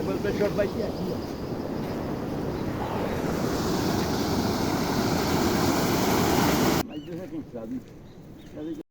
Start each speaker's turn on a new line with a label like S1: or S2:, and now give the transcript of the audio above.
S1: Depois o senhor vai ter aqui, ó. Mas Deus é quem sabe.